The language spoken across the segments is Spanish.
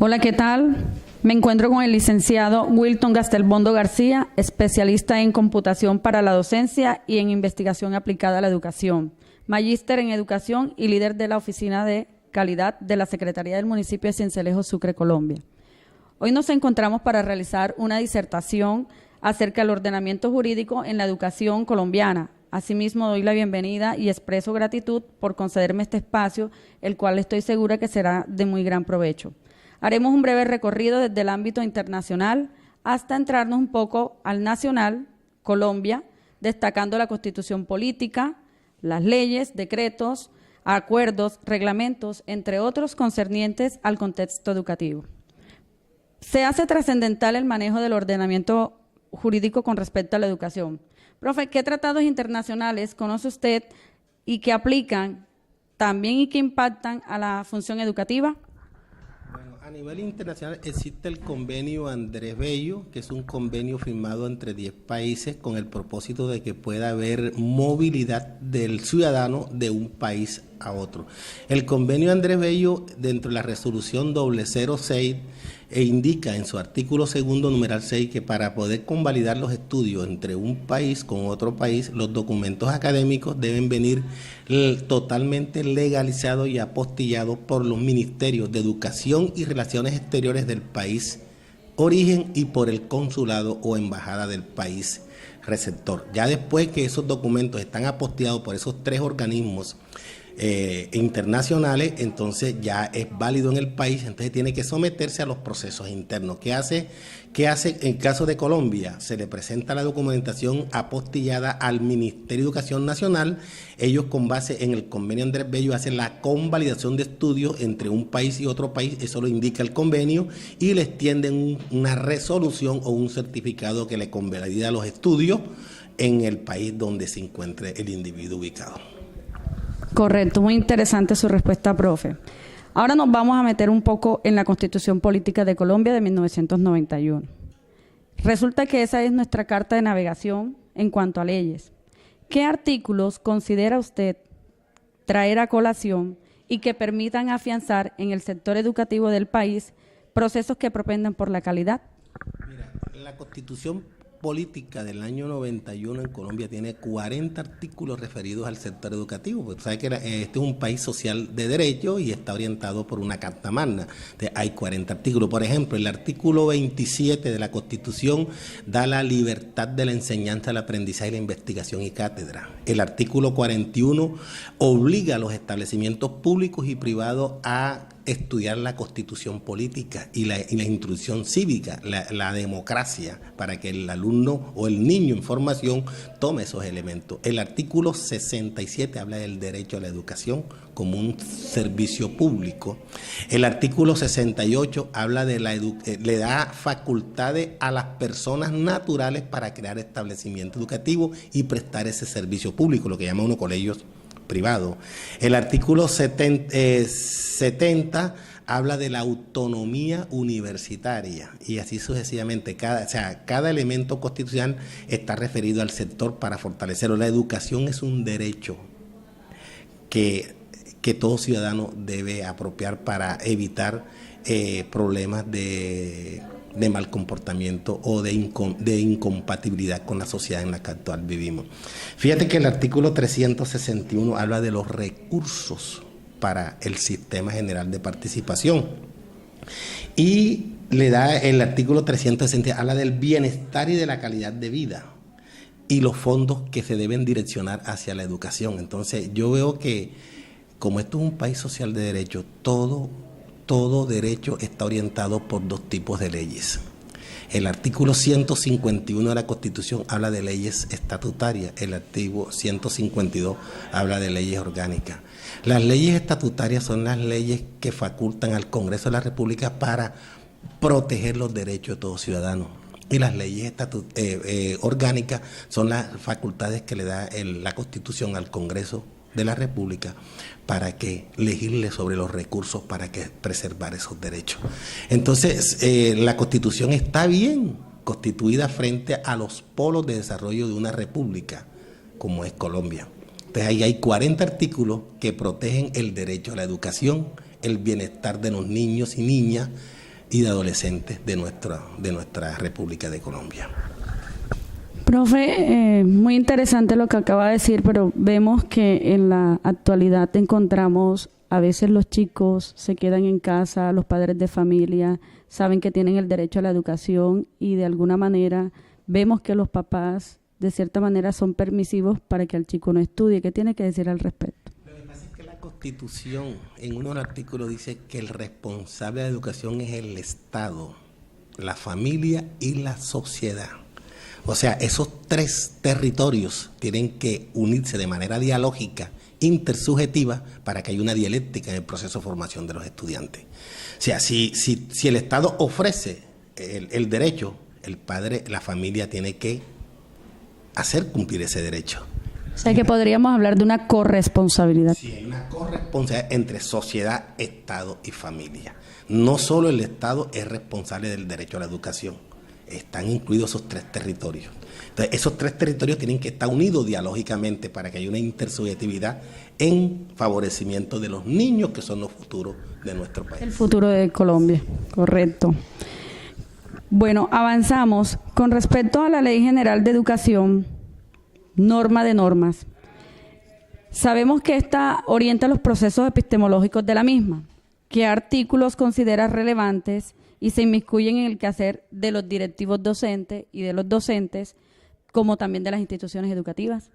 Hola, ¿qué tal? Me encuentro con el licenciado Wilton Gastelbondo García, especialista en computación para la docencia y en investigación aplicada a la educación, magíster en educación y líder de la Oficina de Calidad de la Secretaría del Municipio de Cincelejo, Sucre, Colombia. Hoy nos encontramos para realizar una disertación acerca del ordenamiento jurídico en la educación colombiana. Asimismo, doy la bienvenida y expreso gratitud por concederme este espacio, el cual estoy segura que será de muy gran provecho. Haremos un breve recorrido desde el ámbito internacional hasta entrarnos un poco al nacional, Colombia, destacando la constitución política, las leyes, decretos, acuerdos, reglamentos, entre otros concernientes al contexto educativo. Se hace trascendental el manejo del ordenamiento jurídico con respecto a la educación. Profe, ¿qué tratados internacionales conoce usted y que aplican también y que impactan a la función educativa? Bueno, a nivel internacional existe el convenio Andrés Bello, que es un convenio firmado entre 10 países con el propósito de que pueda haber movilidad del ciudadano de un país a otro. El convenio Andrés Bello, dentro de la resolución 006, indica en su artículo segundo, numeral 6, que para poder convalidar los estudios entre un país con otro país, los documentos académicos deben venir totalmente legalizados y apostillados por los ministerios de Educación y Relaciones Exteriores del país origen y por el consulado o embajada del país receptor. Ya después que esos documentos están apostillados por esos 3 organismos internacionales, entonces ya es válido en el país, entonces tiene que someterse a los procesos internos. ¿Qué hace en el caso de Colombia? Se le presenta la documentación apostillada al Ministerio de Educación Nacional. Ellos, con base en el convenio Andrés Bello, hacen la convalidación de estudios entre un país y otro país, eso lo indica el convenio, y le extienden una resolución o un certificado que le convalida los estudios en el país donde se encuentre el individuo ubicado. Correcto, muy interesante su respuesta, profe. Ahora nos vamos a meter un poco en la Constitución Política de Colombia de 1991. Resulta que esa es nuestra carta de navegación en cuanto a leyes. ¿Qué artículos considera usted traer a colación y que permitan afianzar en el sector educativo del país procesos que propendan por la calidad? Mira, la Constitución Política del año 91 en Colombia tiene 40 artículos referidos al sector educativo, porque sabe que este es un país social de derecho y está orientado por una Carta Magna. Entonces, hay 40 artículos. Por ejemplo, el artículo 27 de la Constitución da la libertad de la enseñanza, el aprendizaje, la investigación y cátedra. El artículo 41 obliga a los establecimientos públicos y privados a estudiar la constitución política y la instrucción cívica, la democracia, para que el alumno o el niño en formación tome esos elementos. El artículo 67 habla del derecho a la educación como un servicio público. El artículo 68 habla de le da facultades a las personas naturales para crear establecimientos educativos y prestar ese servicio público, lo que llama uno colegios privado. El artículo 70 habla de la autonomía universitaria y así sucesivamente. Cada elemento constitucional está referido al sector para fortalecerlo. La educación es un derecho que todo ciudadano debe apropiar para evitar problemas de mal comportamiento o de incompatibilidad con la sociedad en la que actual vivimos. Fíjate que el artículo 361 habla de los recursos para el Sistema General de Participación y le da el artículo 360, habla del bienestar y de la calidad de vida y los fondos que se deben direccionar hacia la educación. Entonces yo veo que como esto es un país social de derecho, todo derecho está orientado por 2 tipos de leyes. El artículo 151 de la Constitución habla de leyes estatutarias, el artículo 152 habla de leyes orgánicas. Las leyes estatutarias son las leyes que facultan al Congreso de la República para proteger los derechos de todo ciudadano. Y las leyes orgánicas son las facultades que le da la Constitución al Congreso de la República para que legisle sobre los recursos para que preservar esos derechos. Entonces, la Constitución está bien constituida frente a los polos de desarrollo de una república, como es Colombia. Entonces, ahí hay 40 artículos que protegen el derecho a la educación, el bienestar de los niños y niñas, y de adolescentes de nuestra República de Colombia. Profe, muy interesante lo que acaba de decir, pero vemos que en la actualidad encontramos a veces los chicos se quedan en casa, los padres de familia saben que tienen el derecho a la educación y de alguna manera vemos que los papás de cierta manera son permisivos para que el chico no estudie. ¿Qué tiene que decir al respecto? Lo que pasa es que la Constitución en uno de los artículos dice que el responsable de la educación es el Estado, la familia y la sociedad. O sea, esos tres territorios tienen que unirse de manera dialógica, intersubjetiva, para que haya una dialéctica en el proceso de formación de los estudiantes. O sea, si el Estado ofrece el derecho, el padre, la familia tiene que hacer cumplir ese derecho. O sea que podríamos hablar de una corresponsabilidad. Sí, hay una corresponsabilidad entre sociedad, Estado y familia. No solo el Estado es responsable del derecho a la educación, están incluidos esos tres territorios. Entonces, esos tres territorios tienen que estar unidos dialógicamente para que haya una intersubjetividad en favorecimiento de los niños que son los futuros de nuestro país. El futuro de Colombia, correcto. Bueno, avanzamos. Con respecto a la Ley General de Educación, norma de normas, sabemos que esta orienta los procesos epistemológicos de la misma. ¿Qué artículos considera relevantes y se inmiscuyen en el quehacer de los directivos docentes y de los docentes, como también de las instituciones educativas?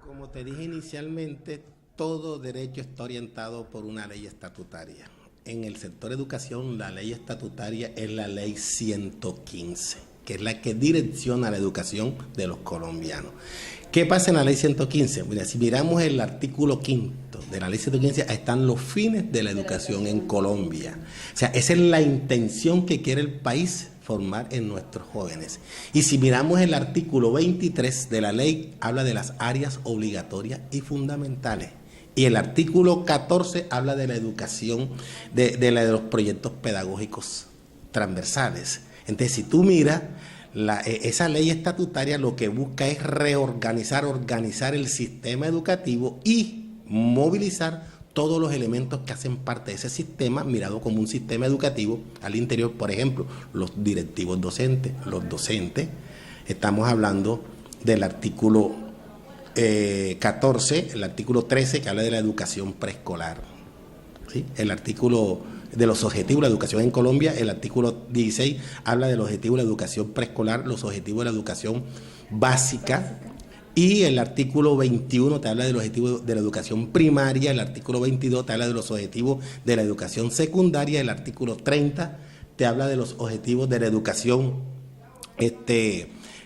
Como te dije inicialmente, todo derecho está orientado por una ley estatutaria. En el sector educación, la ley estatutaria es la ley 115, que es la que direcciona la educación de los colombianos. ¿Qué pasa en la ley 115? Mira, si miramos el artículo 5 de la ley 115, ahí están los fines de la educación en Colombia. O sea, esa es la intención que quiere el país formar en nuestros jóvenes. Y si miramos el artículo 23 de la ley, habla de las áreas obligatorias y fundamentales. Y el artículo 14 habla de la educación, de los proyectos pedagógicos transversales. Entonces, si tú miras, esa ley estatutaria lo que busca es organizar el sistema educativo y movilizar todos los elementos que hacen parte de ese sistema, mirado como un sistema educativo al interior. Por ejemplo, los directivos docentes, los docentes. Estamos hablando del artículo 14, el artículo 13 que habla de la educación preescolar, ¿sí? El artículo de los objetivos de la educación en Colombia, el artículo 16 habla de los objetivos de la educación preescolar, los objetivos de la educación básica, y el artículo 21 te habla de los objetivos de la educación primaria, el artículo 22 te habla de los objetivos de la educación secundaria, el artículo 30 te habla de los objetivos de la educación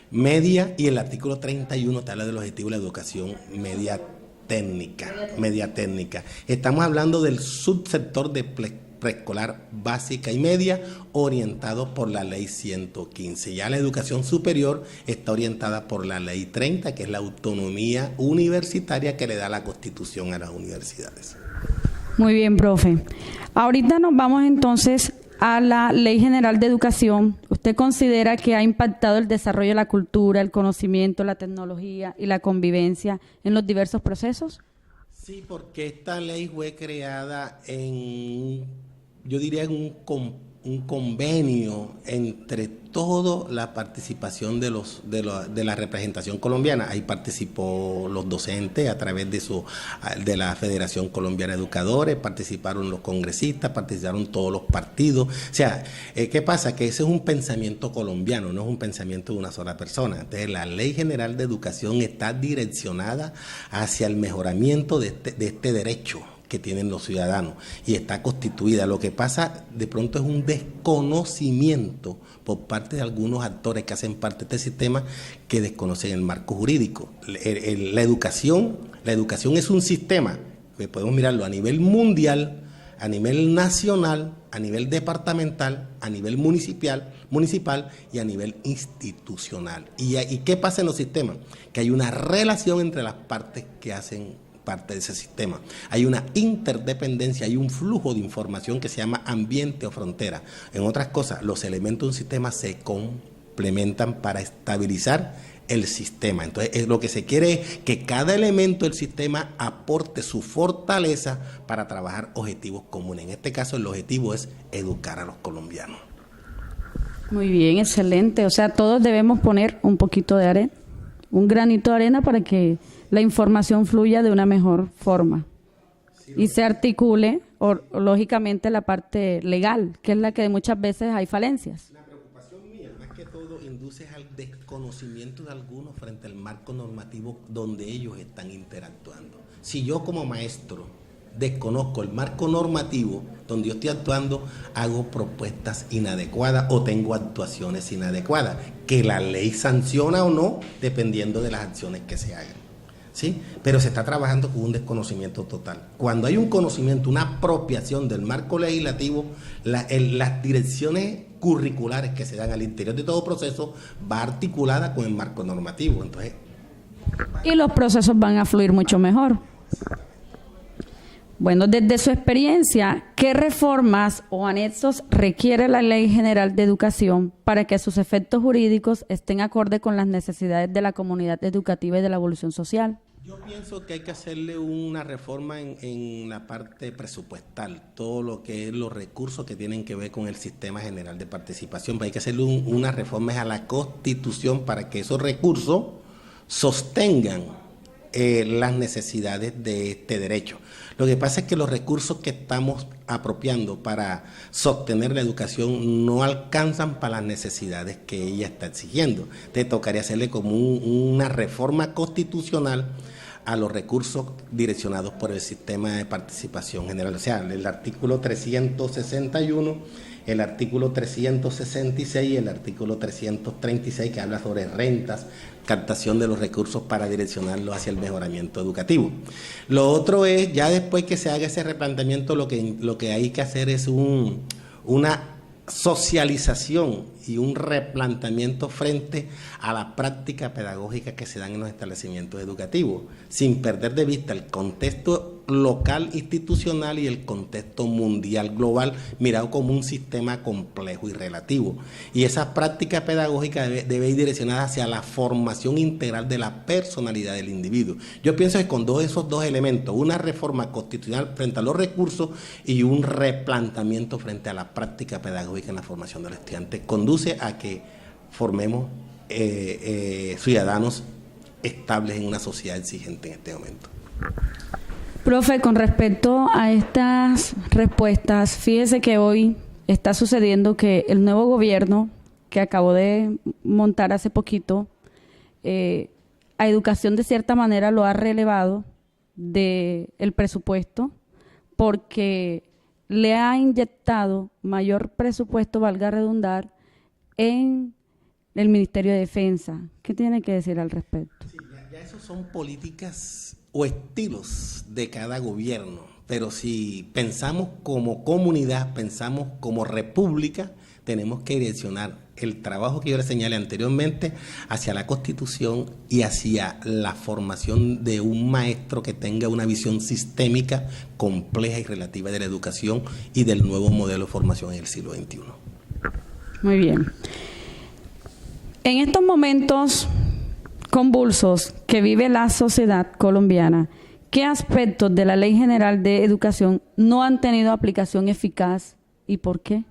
media, y el artículo 31 te habla de los objetivos de la educación media técnica. Estamos hablando del subsector de preescolar básica y media, orientado por la ley 115. Ya la educación superior está orientada por la ley 30, que es la autonomía universitaria que le da la Constitución a las universidades. Muy bien, profe. Ahorita nos vamos entonces a la Ley General de Educación. ¿Usted considera que ha impactado el desarrollo de la cultura, el conocimiento, la tecnología y la convivencia en los diversos procesos? Sí, porque esta ley fue creada yo diría en un convenio entre toda la participación de la representación colombiana. Ahí participó los docentes a través de la Federación Colombiana de Educadores, participaron los congresistas, participaron todos los partidos. O sea, ¿qué pasa? Que ese es un pensamiento colombiano, no es un pensamiento de una sola persona. Entonces, la Ley General de Educación está direccionada hacia el mejoramiento de este derecho que tienen los ciudadanos, y está constituida. Lo que pasa de pronto es un desconocimiento por parte de algunos actores que hacen parte de este sistema, que desconocen el marco jurídico. La educación es un sistema que podemos mirarlo a nivel mundial, a nivel nacional, a nivel departamental, a nivel municipal y a nivel institucional. ¿Y qué pasa en los sistemas? Que hay una relación entre las partes que hacen parte de ese sistema. Hay una interdependencia, hay un flujo de información que se llama ambiente o frontera. En otras cosas, los elementos de un sistema se complementan para estabilizar el sistema. Entonces, lo que se quiere es que cada elemento del sistema aporte su fortaleza para trabajar objetivos comunes. En este caso, el objetivo es educar a los colombianos. Muy bien, excelente. O sea, todos debemos poner un poquito de arena, un granito de arena para que la información fluya de una mejor forma y se articule, lógicamente, la parte legal, que es la que muchas veces hay falencias. La preocupación mía, más que todo, induce al desconocimiento de algunos frente al marco normativo donde ellos están interactuando. Si yo como maestro desconozco el marco normativo donde yo estoy actuando, hago propuestas inadecuadas o tengo actuaciones inadecuadas, que la ley sanciona o no, dependiendo de las acciones que se hagan. ¿Sí? Pero se está trabajando con un desconocimiento total. Cuando hay un conocimiento, una apropiación del marco legislativo, las direcciones curriculares que se dan al interior de todo proceso va articulada con el marco normativo. Entonces, y los procesos van a fluir mucho mejor. Bueno, desde su experiencia, ¿qué reformas o anexos requiere la Ley General de Educación para que sus efectos jurídicos estén acorde con las necesidades de la comunidad educativa y de la evolución social? Yo pienso que hay que hacerle una reforma en la parte presupuestal, todo lo que es los recursos que tienen que ver con el sistema general de participación. Hay que hacerle unas reformas a la Constitución para que esos recursos sostengan las necesidades de este derecho. Lo que pasa es que los recursos que estamos apropiando para sostener la educación no alcanzan para las necesidades que ella está exigiendo. Te tocaría hacerle como una reforma constitucional a los recursos direccionados por el sistema de participación general. O sea, el artículo 361, el artículo 366 y el artículo 336 que habla sobre rentas, captación de los recursos para direccionarlos hacia el mejoramiento educativo. Lo otro es, ya después que se haga ese replanteamiento, lo que hay que hacer es una socialización y un replanteamiento frente a la práctica pedagógica que se dan en los establecimientos educativos, sin perder de vista el contexto local institucional y el contexto mundial global, mirado como un sistema complejo y relativo. Y esa práctica pedagógica debe ir direccionada hacia la formación integral de la personalidad del individuo. Yo pienso que con esos dos elementos, una reforma constitucional frente a los recursos y un replanteamiento frente a la práctica pedagógica en la formación del estudiante, conduce a que formemos ciudadanos estables en una sociedad exigente en este momento. Profe, con respecto a estas respuestas, fíjese que hoy está sucediendo que el nuevo gobierno que acabó de montar hace poquito, a educación de cierta manera lo ha relevado del presupuesto porque le ha inyectado mayor presupuesto, valga redundar, en el Ministerio de Defensa. ¿Qué tiene que decir al respecto? Sí, ya eso son políticas o estilos de cada gobierno, pero si pensamos como comunidad, pensamos como república, tenemos que direccionar el trabajo que yo le señalé anteriormente hacia la Constitución y hacia la formación de un maestro que tenga una visión sistémica, compleja y relativa de la educación y del nuevo modelo de formación en el siglo XXI. Muy bien. En estos momentos convulsos que vive la sociedad colombiana, ¿qué aspectos de la Ley General de Educación no han tenido aplicación eficaz y por qué?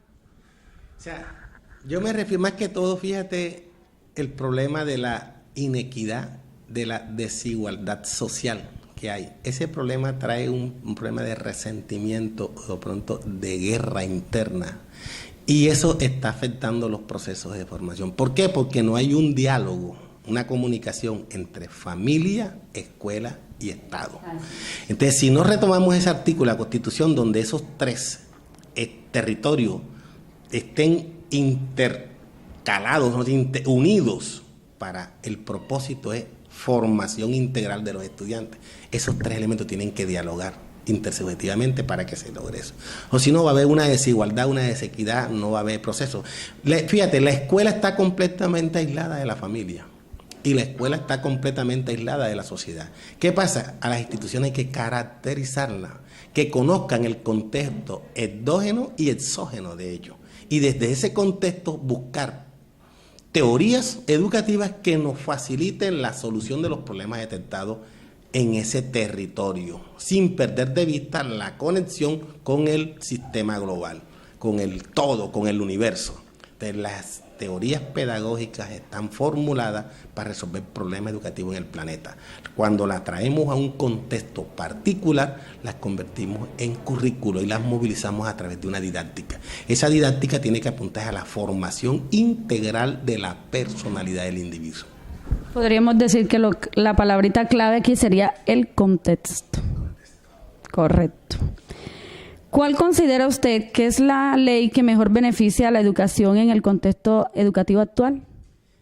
O sea, yo me refiero más que todo, fíjate, el problema de la inequidad, de la desigualdad social que hay. Ese problema trae un problema de resentimiento o de pronto de guerra interna. Y eso está afectando los procesos de formación. ¿Por qué? Porque no hay un diálogo, una comunicación entre familia, escuela y Estado. Entonces, si no retomamos ese artículo de la Constitución donde esos tres territorios estén intercalados, unidos para el propósito de formación integral de los estudiantes, esos tres elementos tienen que dialogar intersubjetivamente para que se logre eso. O si no, va a haber una desigualdad, una desequidad, no va a haber proceso. Fíjate, la escuela está completamente aislada de la familia y la escuela está completamente aislada de la sociedad. ¿Qué pasa? A las instituciones hay que caracterizarlas, que conozcan el contexto endógeno y exógeno de ellos. Y desde ese contexto buscar teorías educativas que nos faciliten la solución de los problemas detectados en ese territorio, sin perder de vista la conexión con el sistema global, con el todo, con el universo. Entonces, teorías pedagógicas están formuladas para resolver problemas educativos en el planeta. Cuando las traemos a un contexto particular, las convertimos en currículo y las movilizamos a través de una didáctica. Esa didáctica tiene que apuntar a la formación integral de la personalidad del individuo. Podríamos decir que la palabrita clave aquí sería el contexto. Correcto. ¿Cuál considera usted que es la ley que mejor beneficia a la educación en el contexto educativo actual?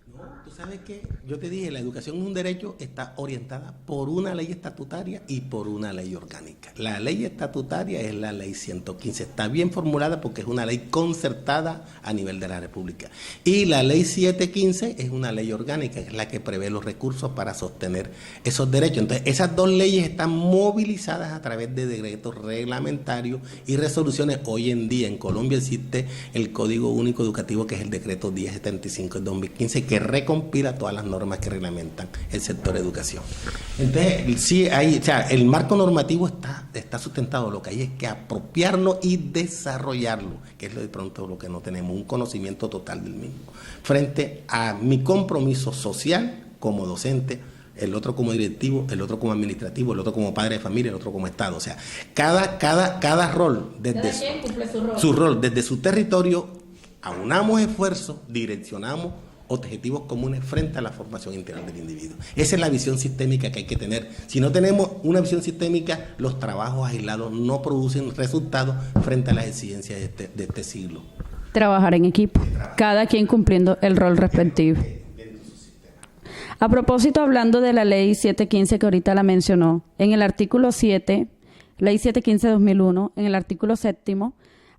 No, tú sabes que yo te dije, la educación es un derecho, está orientada por una ley estatutaria y por una ley orgánica. La ley estatutaria es la ley 115, está bien formulada porque es una ley concertada a nivel de la República. Y la ley 715 es una ley orgánica, es la que prevé los recursos para sostener esos derechos. Entonces, esas dos leyes están movilizadas a través de decretos reglamentarios y resoluciones. Hoy en día en Colombia existe el Código Único Educativo, que es el decreto 1075 del 2015, que recompila todas las normas que reglamentan el sector educación. Entonces, sí hay, o sea, el marco normativo está sustentado, lo que hay es que apropiarlo y desarrollarlo, que es de pronto lo que no tenemos, un conocimiento total del mismo. Frente a mi compromiso social como docente, el otro como directivo, el otro como administrativo, el otro como padre de familia, el otro como Estado. O sea, cada rol, desde su rol, desde su territorio, aunamos esfuerzos, direccionamos objetivos comunes frente a la formación integral del individuo. Esa es la visión sistémica que hay que tener. Si no tenemos una visión sistémica, los trabajos aislados no producen resultados frente a las exigencias de este siglo. Trabajar en equipo, cada quien cumpliendo el rol respectivo. A propósito, hablando de la ley 715 que ahorita la mencionó, en el artículo 7, ley 715 de 2001, en el artículo 7,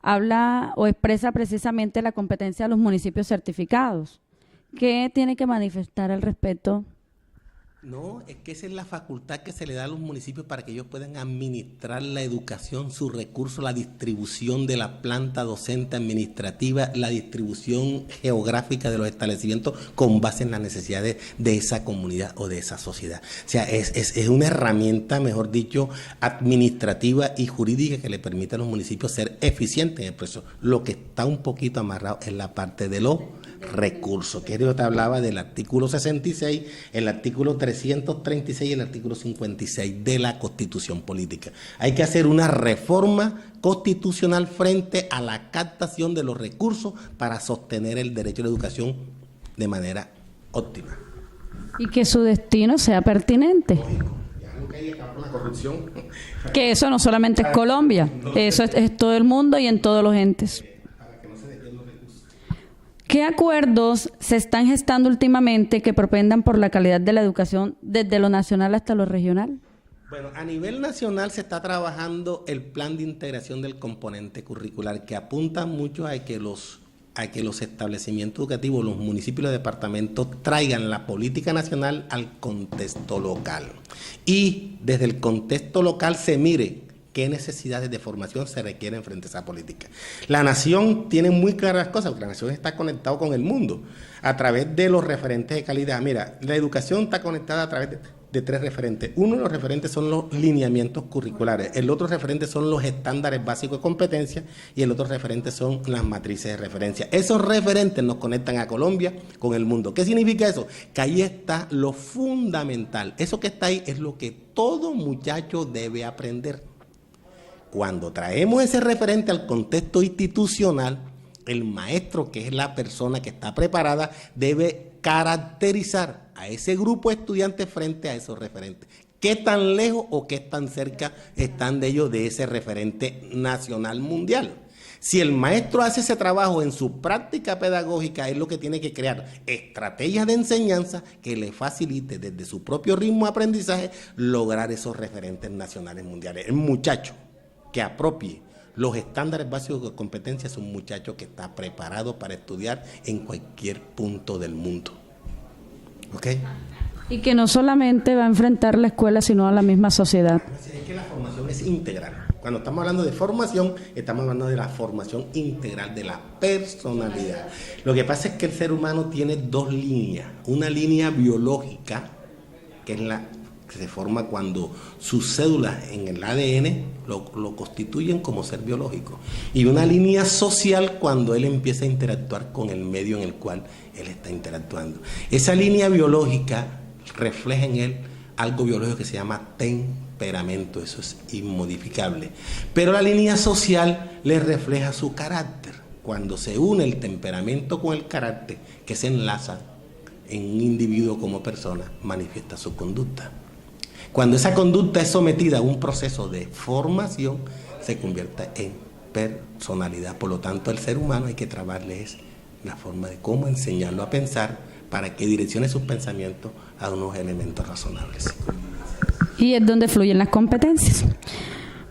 habla o expresa precisamente la competencia de los municipios certificados. ¿Qué tiene que manifestar al respecto? No, es que esa es la facultad que se le da a los municipios para que ellos puedan administrar la educación, sus recursos, la distribución de la planta docente administrativa, la distribución geográfica de los establecimientos con base en las necesidades de esa comunidad o de esa sociedad. O sea, es una herramienta, mejor dicho, administrativa y jurídica que le permite a los municipios ser eficientes en el proceso. Lo que está un poquito amarrado es la parte de los recursos, que yo te hablaba del artículo 66, el artículo 336 y el artículo 56 de la Constitución Política. Hay que hacer una reforma constitucional frente a la captación de los recursos para sostener el derecho a la educación de manera óptima. Y que su destino sea pertinente. La corrupción. Que eso no solamente es Colombia, eso es todo el mundo y en todos los entes. ¿Qué acuerdos se están gestando últimamente que propendan por la calidad de la educación desde lo nacional hasta lo regional? Bueno, a nivel nacional se está trabajando el plan de integración del componente curricular, que apunta mucho a que los establecimientos educativos, los municipios y los departamentos traigan la política nacional al contexto local. Y desde el contexto local se mire qué necesidades de formación se requieren frente a esa política. La nación tiene muy claras cosas, porque la nación está conectada con el mundo a través de los referentes de calidad. Mira, la educación está conectada a través de tres referentes. Uno de los referentes son los lineamientos curriculares, el otro referente son los estándares básicos de competencia y el otro referente son las matrices de referencia. Esos referentes nos conectan a Colombia con el mundo. ¿Qué significa eso? Que ahí está lo fundamental. Eso que está ahí es lo que todo muchacho debe aprender. Cuando traemos ese referente al contexto institucional, el maestro, que es la persona que está preparada, debe caracterizar a ese grupo de estudiantes frente a esos referentes. ¿Qué tan lejos o qué tan cerca están de ellos de ese referente nacional mundial? Si el maestro hace ese trabajo en su práctica pedagógica, es lo que tiene que crear estrategias de enseñanza que le facilite desde su propio ritmo de aprendizaje lograr esos referentes nacionales mundiales. El muchacho que apropie los estándares básicos de competencia es un muchacho que está preparado para estudiar en cualquier punto del mundo. ¿Ok? Y que no solamente va a enfrentar la escuela, sino a la misma sociedad. Es que la formación es integral. Cuando estamos hablando de formación, estamos hablando de la formación integral, de la personalidad. Lo que pasa es que el ser humano tiene dos líneas. Una línea biológica, que es que se forma cuando sus células en el ADN lo constituyen como ser biológico, y una línea social cuando él empieza a interactuar con el medio en el cual él está interactuando. Esa línea biológica refleja en él algo biológico que se llama temperamento, eso es inmodificable. Pero la línea social le refleja su carácter. Cuando se une el temperamento con el carácter, que se enlaza en un individuo como persona, manifiesta su conducta. Cuando esa conducta es sometida a un proceso de formación, se convierte en personalidad. Por lo tanto, el ser humano hay que trabajarle es la forma de cómo enseñarlo a pensar para que direccione sus pensamientos a unos elementos razonables. Y es donde fluyen las competencias.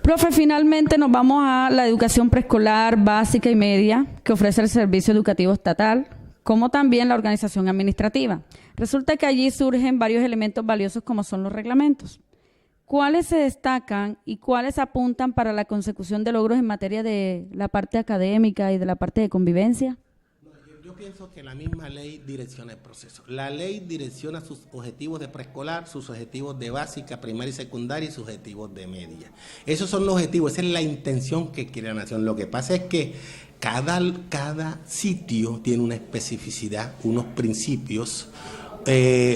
Profe, finalmente nos vamos a la educación preescolar, básica y media que ofrece el Servicio Educativo Estatal, como también la organización administrativa. Resulta que allí surgen varios elementos valiosos como son los reglamentos. ¿Cuáles se destacan y cuáles apuntan para la consecución de logros en materia de la parte académica y de la parte de convivencia? Yo pienso que la misma ley direcciona el proceso. La ley direcciona sus objetivos de preescolar, sus objetivos de básica, primaria y secundaria y sus objetivos de media. Esos son los objetivos, esa es la intención que quiere la nación. Lo que pasa es que cada sitio tiene una especificidad, unos principios,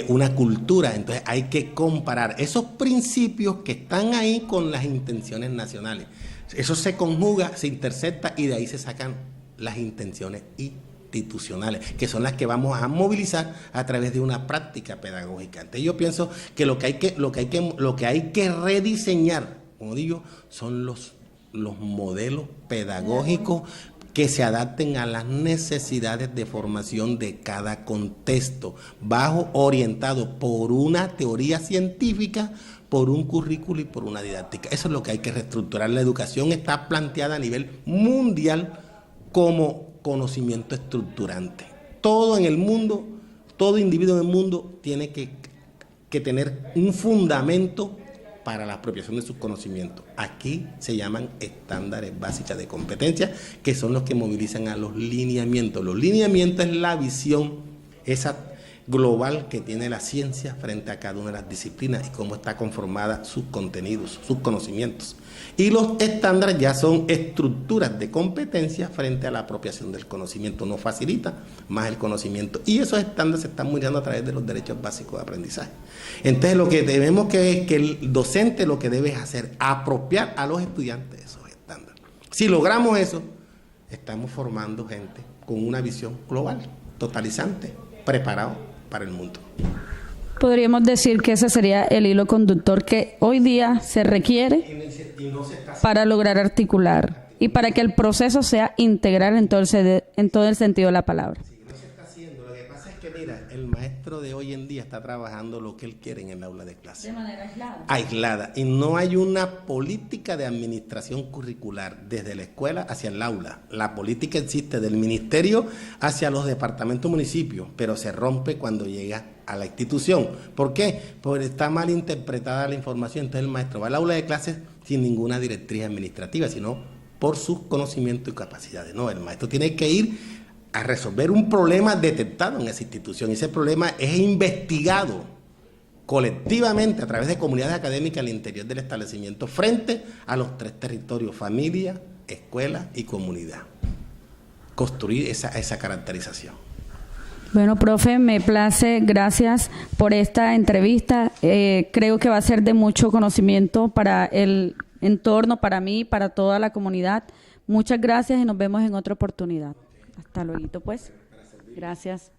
una cultura. Entonces hay que comparar esos principios que están ahí con las intenciones nacionales. Eso se conjuga, se intercepta y de ahí se sacan las intenciones institucionales, que son las que vamos a movilizar a través de una práctica pedagógica. Entonces yo pienso que lo que hay que rediseñar, como digo, son los modelos pedagógicos que se adapten a las necesidades de formación de cada contexto, orientado por una teoría científica, por un currículo y por una didáctica. Eso es lo que hay que reestructurar. La educación está planteada a nivel mundial como conocimiento estructurante. Todo en el mundo, todo individuo en el mundo tiene que tener un fundamento para la apropiación de sus conocimientos. Aquí se llaman estándares básicos de competencia, que son los que movilizan a los lineamientos. Los lineamientos es la visión, esa global que tiene la ciencia frente a cada una de las disciplinas y cómo está conformada sus contenidos, sus conocimientos. Y los estándares ya son estructuras de competencia frente a la apropiación del conocimiento. Nos facilita más el conocimiento. Y esos estándares se están modificando a través de los derechos básicos de aprendizaje. Entonces lo que debemos que el docente lo que debe es hacer, apropiar a los estudiantes de esos estándares. Si logramos eso, estamos formando gente con una visión global, totalizante, preparado para el mundo. Podríamos decir que ese sería el hilo conductor que hoy día se requiere para lograr articular y para que el proceso sea integral en todo el sentido de la palabra. Sí, no se está haciendo. Lo que pasa es que, mira, el maestro de hoy en día está trabajando lo que él quiere en el aula de clase. De manera aislada. Aislada. Y no hay una política de administración curricular desde la escuela hacia el aula. La política existe del ministerio hacia los departamentos municipios, pero se rompe cuando llega a la institución. ¿Por qué? Porque está mal interpretada la información. Entonces el maestro va al aula de clases sin ninguna directriz administrativa, sino por sus conocimientos y capacidades. No, el maestro tiene que ir a resolver un problema detectado en esa institución. Ese problema es investigado colectivamente a través de comunidades académicas al interior del establecimiento frente a los tres territorios: familia, escuela y comunidad. Construir esa caracterización. Bueno, profe, me place, gracias por esta entrevista. Creo que va a ser de mucho conocimiento para el entorno, para mí, para toda la comunidad. Muchas gracias y nos vemos en otra oportunidad. Hasta luego, pues. Gracias.